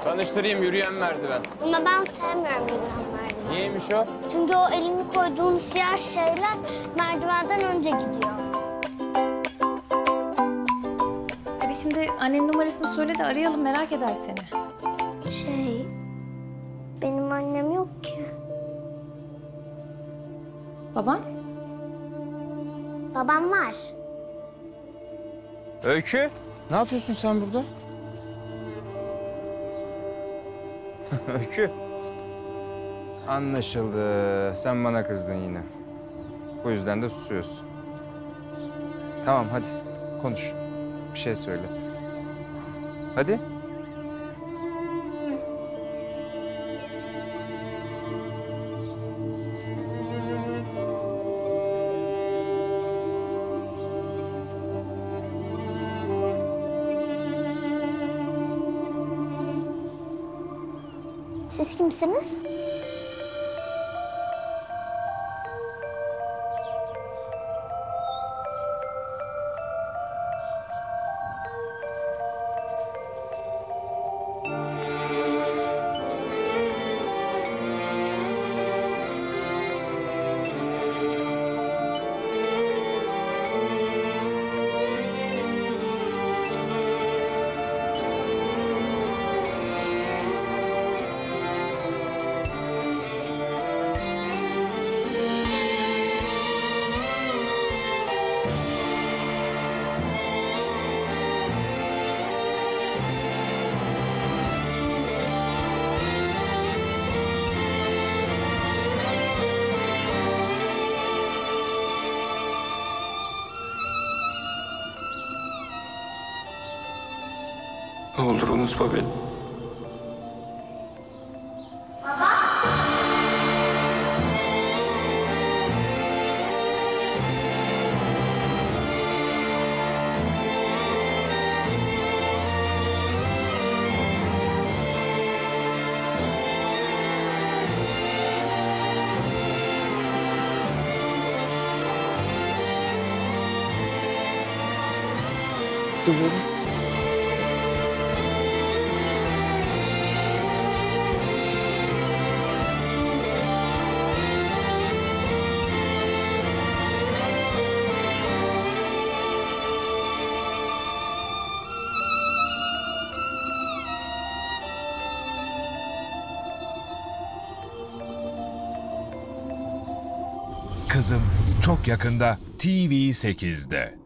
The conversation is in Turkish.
Tanıştırayım, yürüyen merdiven. Ama ben sevmiyorum yürüyen merdiven. Niyeymiş o? Çünkü o elini koyduğun siyah şeyler merdivenden önce gidiyor. Hadi şimdi annenin numarasını söyle de arayalım, merak eder seni. Benim annem yok ki. Baban? Babam var. Öykü, ne yapıyorsun sen burada? Öykü. Anlaşıldı. Sen bana kızdın yine. Bu yüzden de susuyorsun. Tamam, hadi konuş. Bir şey söyle. Hadi. Siz kimsiniz? Ne olur unutma beni. Kızım. Kızım çok yakında TV8'de.